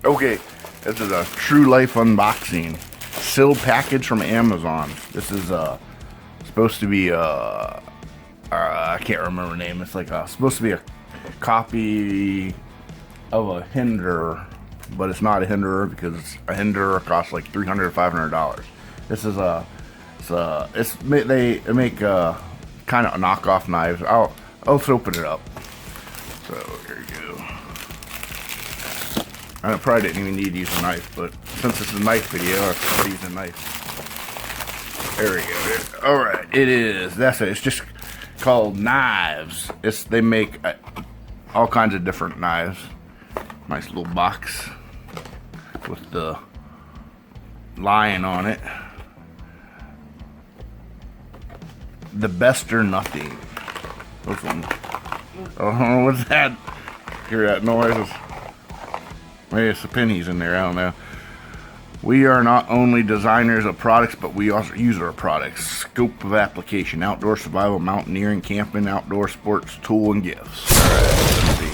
Okay, this is a true life unboxing. Sealed package from Amazon. This is supposed to be I can't remember the name. It's like supposed to be a copy of a Hinder, but it's not a Hinder because a Hinder costs like $300 or $500. This is they make kind of knockoff knives. Let's open it up. So here you go. I probably didn't even need to use a knife, but since it's a knife video, I have to use a knife. There we go. All right, it is. That's it. It's just called knives. They make all kinds of different knives. Nice little box with the lion on it. The best or nothing. This one. Oh, what's that? Hear that noise? Maybe it's the pennies in there, I don't know. We are not only designers of products, but we also user of products. Scope of application: outdoor survival, mountaineering, camping, outdoor sports, tool, and gifts. Alright, let's see.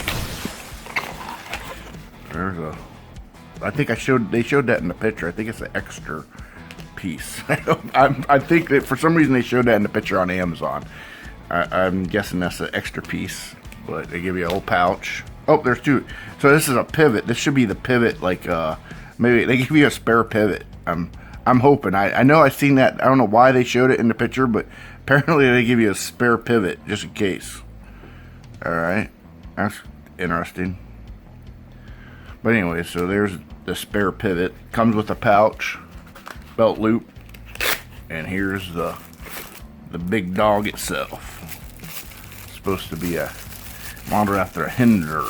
I think they showed that in the picture. I think it's an extra piece. I think that for some reason they showed that in the picture on Amazon. I'm guessing that's an extra piece, but they give you a whole pouch. Oh, there's two. So this is a pivot. This should be the pivot, like maybe they give you a spare pivot. I'm hoping. I know I've seen that. I don't know why they showed it in the picture, but apparently they give you a spare pivot just in case. All right, that's interesting. But anyway, so there's the spare pivot. Comes with a pouch, belt loop, and here's the big dog itself. It's supposed to be a model after a Hinder.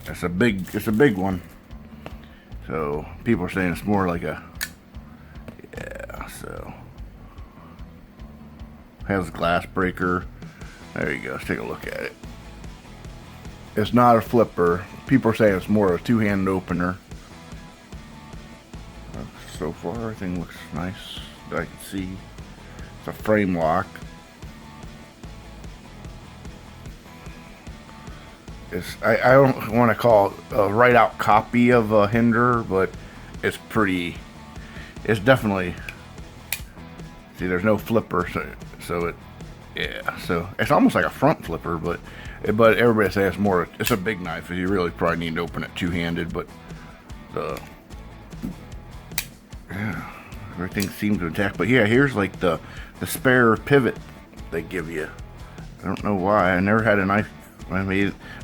It's a big one. So people are saying it's more like a, yeah. So has a glass breaker. There you go. Let's take a look at it. It's not a flipper. People are saying it's more of a two-hand opener. So far, everything looks nice that I can see. It's a frame lock. I don't want to call it a right-out copy of a Hinder, but it's definitely, see, there's no flipper, so it's almost like a front flipper, but everybody says it's a big knife, you really probably need to open it two-handed, but everything seems to attack. But yeah, here's like the spare pivot they give you. I don't know why. I never had a knife.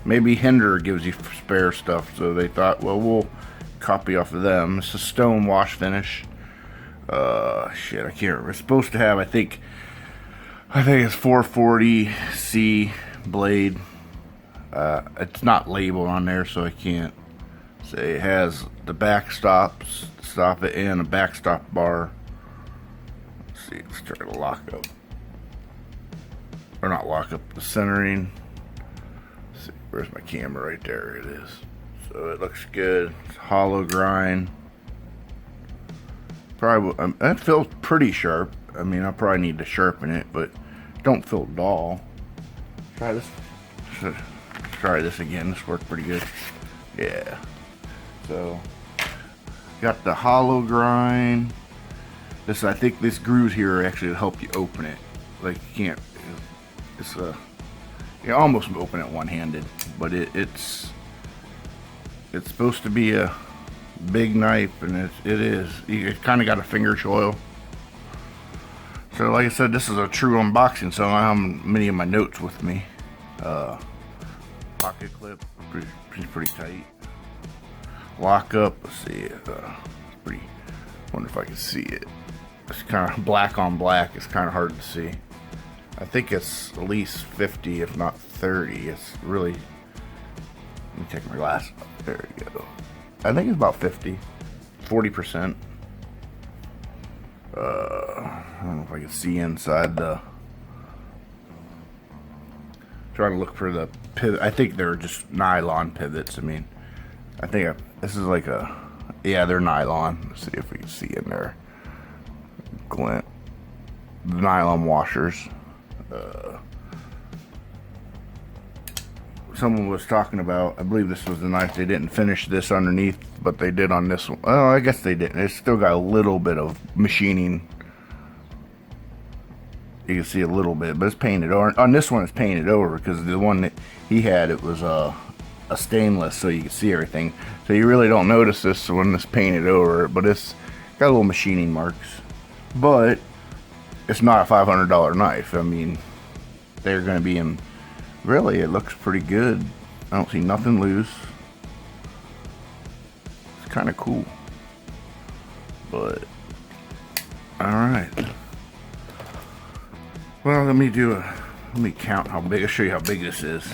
Maybe Hinder gives you spare stuff, so they thought, well, we'll copy off of them. It's a stone wash finish. Shit, I can't remember. It's supposed to have, I think it's 440C blade. It's not labeled on there, so I can't say. It has the stop it, and a backstop bar. Let's see, let's try to lock up. Or not lock up, the centering. Let's see, where's my camera? Right there it is. So it looks good. It's hollow grind. Probably, that feels pretty sharp. I mean, I probably need to sharpen it, but don't feel dull. Try this. Try this again. This worked pretty good. Yeah. So got the hollow grind. I think this grooves here actually help you open it. Like you can't. You almost open it one-handed, but it's supposed to be a big knife, and it is. It kind of got a finger choil. So like I said, this is a true unboxing, so I have many of my notes with me. Pocket clip, pretty tight. Lock up, let's see, it's pretty, wonder if I can see it. It's kind of black on black, it's kind of hard to see. I think it's at least 50, if not 30. It's really, let me take my glass off. There we go. I think it's about 50, 40%. I don't know if I can see inside the, trying to look for the pivot. I think they're just nylon pivots. I mean, I think this is like yeah, they're nylon. Let's see if we can see in there. Glint. The nylon washers. someone was talking about, I believe this was the knife, they didn't finish this underneath, but they did on this one. Oh, I guess they didn't. It's still got a little bit of machining. You can see a little bit, but it's painted over. On this one, it's painted over because the one that he had, it was a stainless, so you can see everything. So you really don't notice this when it's painted over, but it's got little machining marks. But it's not a $500 knife. I mean, they're going to be in. Really, it looks pretty good. I don't see nothing loose. It's kind of cool. But alright. Well, let me count how big. I'll show you how big this is.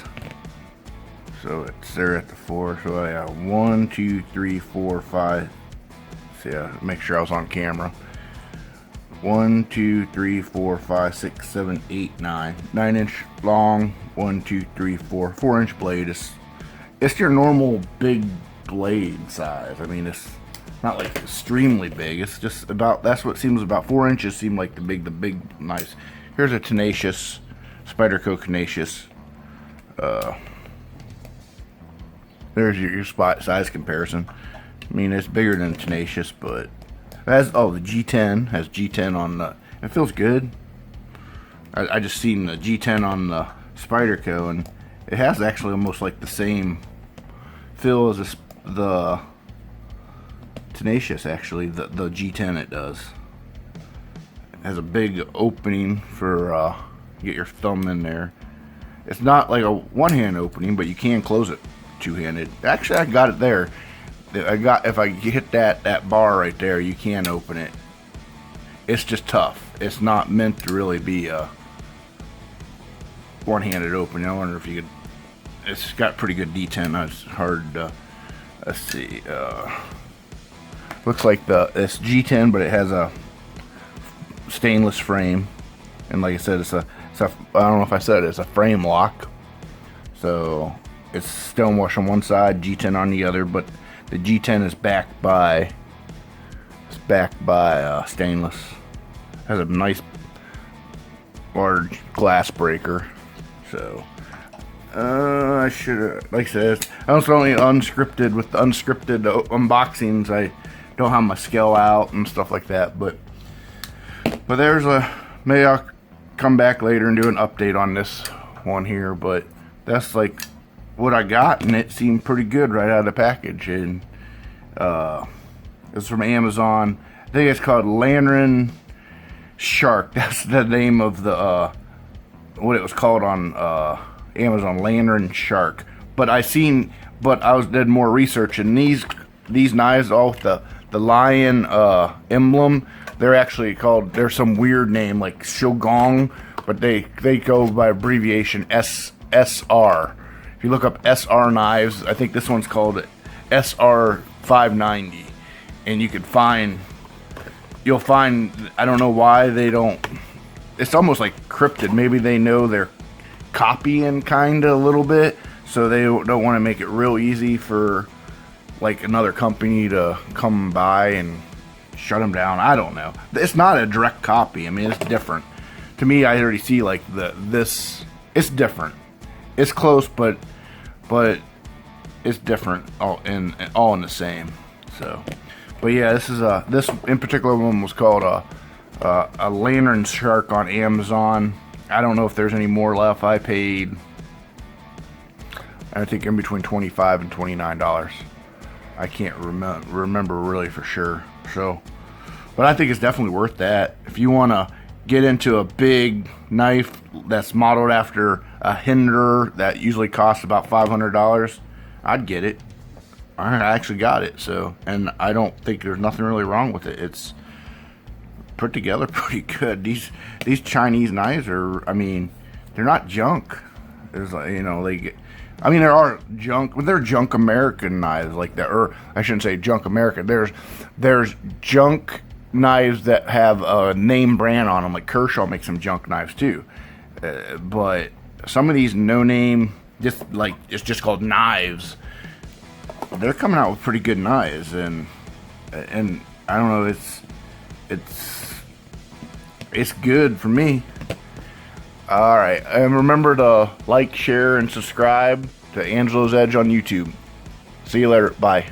So it's there at the 4. So I have 1, 2, 3, 4, 5. See, make sure I was on camera. 1, 2, 3, 4, 5, 6, 7, 8, 9. 9-inch long. 1, 2, 3, 4. 4-inch blade. It's your normal big blade size. I mean, it's not like extremely big. It's just about, that's what seems about 4 inches seem like the big knives. Here's a Tenacious, Spyderco Tenacious. There's your spot size comparison. I mean, it's bigger than Tenacious, but it has, oh, the G10 has G10 on the, it feels good. I just seen the G10 on the Spyderco, and it has actually almost like the same feel as the Tenacious. Actually, the G10 it does. It has a big opening for get your thumb in there. It's not like a one-hand opening, but you can close it two-handed. Actually, I got it there. If I hit that bar right there, you can open it. It's just tough. It's not meant to really be a one-handed opening. I wonder if you could. It's got pretty good D10. It's hard to. Let's see. Looks like it's G10, but it has a stainless frame, and like I said, it's a. I don't know if I said it. It's a frame lock. So it's stonewash on one side, G10 on the other, but the G10 is backed by stainless. Has a nice large glass breaker. So I should have, like I said, I was only unscripted. With the unscripted unboxings, I don't have my scale out and stuff like that. But there's maybe I'll come back later and do an update on this one here. But that's like what I got, and it seemed pretty good right out of the package. And it's from Amazon. I think it's called Lanternshark. That's the name of the what it was called on Amazon, Lanternshark. But I did more research, and these knives, all with the lion emblem, they're actually called, there's some weird name like Shuang, but they go by abbreviation SR. If you look up SR knives, I think this one's called SR590, and you'll find, I don't know why they don't, it's almost like cryptid. Maybe they know they're copying kind of a little bit, so they don't want to make it real easy for like another company to come by and shut them down. I don't know. It's not a direct copy. I mean, it's different. To me, I already see like this. It's different. It's close, but it's different. All in the same. So, but yeah, this in particular one was called a Lanternshark on Amazon. I don't know if there's any more left. I paid, I think, in between $25 and $29. I can't remember really for sure. So, but I think it's definitely worth that. If you want to get into a big knife that's modeled after a Hinder that usually costs about $500, I'd get it. I actually got it. So, and I don't think there's nothing really wrong with it. It's put together pretty good. These Chinese knives are, I mean, they're not junk. There's like, you know, I mean, there are junk, but they're junk American knives like that, or I shouldn't say junk American. There's junk knives that have a name brand on them, like Kershaw makes some junk knives too. But some of these no name, just like it's just called knives, they're coming out with pretty good knives, and I don't know, it's good for me. Alright, and remember to like, share, and subscribe to Angelo's Edge on YouTube. See you later. Bye.